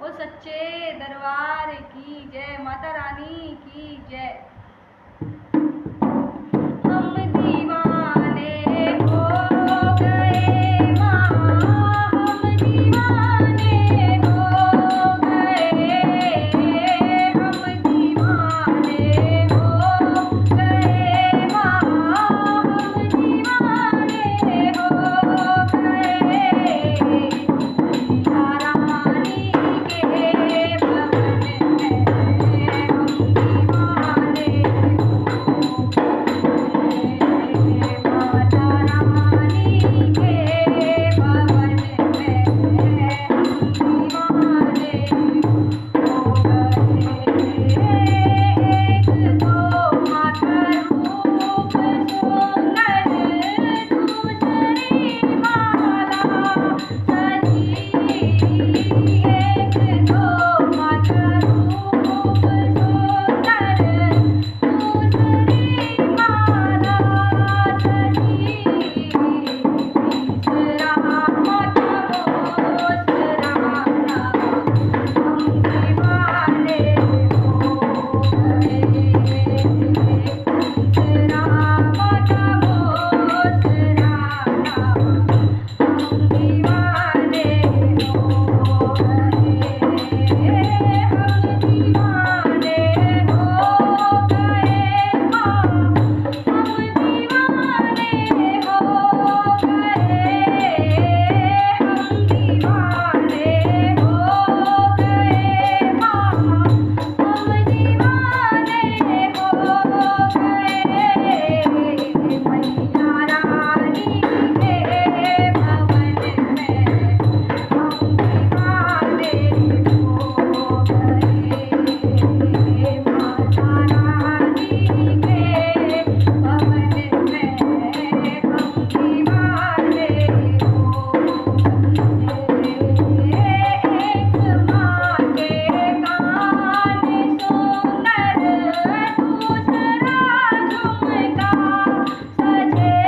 ओ सच्चे दरबार की जय, माता रानी की जय। हम दीवाने हो गए माँ, हम दीवाने हो गए, हम दीवाने हो गए माँ, हम दीवाने हो गए। रानी के भवन में हम दीवाने हो गए, माता रानी के भवन में हम दीवाने हो गए। एक तो माता रूप सुंदर, दूसरी माला सजी, एक तो माता रूप सुंदर, दूसरी माला सजी, तीसरा माता मोस राना, हम दीवाने हो गए। तीसरा माता मोस राना, हम दीवाने हो गए, हम दीवाने हो गए माँ, हम दीवाने हो गए, हम दीवाने हो गए माँ, हम दीवाने हो गए। मैया रानी के भवन में हम दीवाने हो गए, माता रानी के भवन में हम दीवाने हो गए। एक माँ के कान सुंदर, दूसरा झुमका सजे,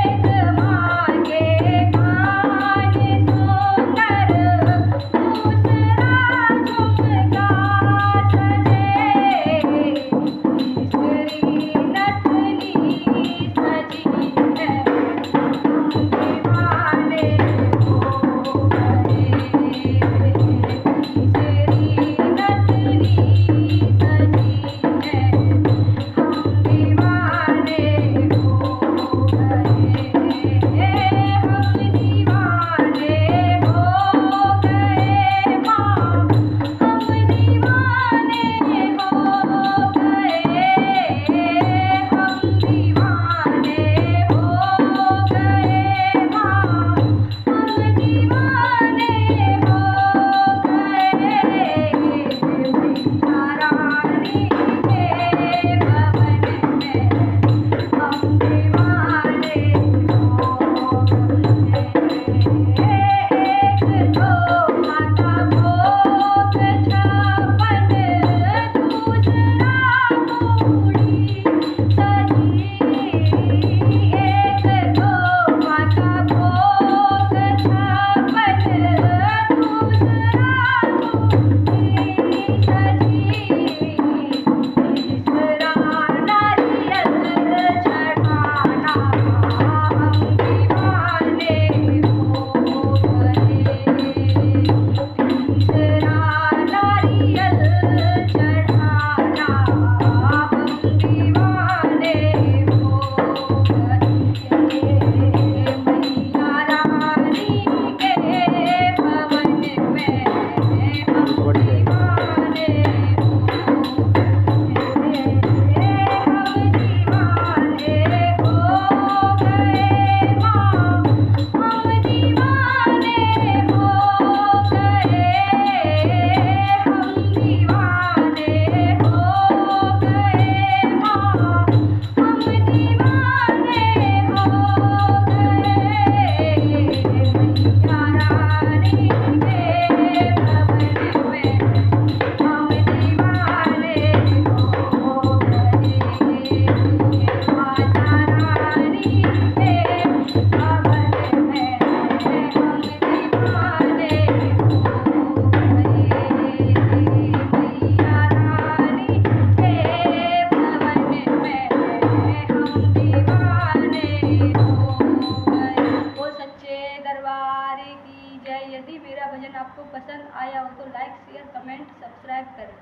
एक माँ के कान सुंदर, दूसरा झुमका सजे, तीसरी नथनी सजी है, हम दीवाने हो गए। तीसरी नथनी सजी है, हम दीवाने हो गए, हम दीवाने हो गए माँ, हम दीवाने हो गए, हम दीवाने हो गए माँ, हम दीवाने हो गए। मैया रानी के भवन में हम दीवाने हो गए। एक तो माता भोग छप्पन, दूसरा मूढ़ी सजी, एक तो माता भोग छप्पन, आपको पसंद आया हो तो लाइक शेयर कमेंट सब्सक्राइब करें।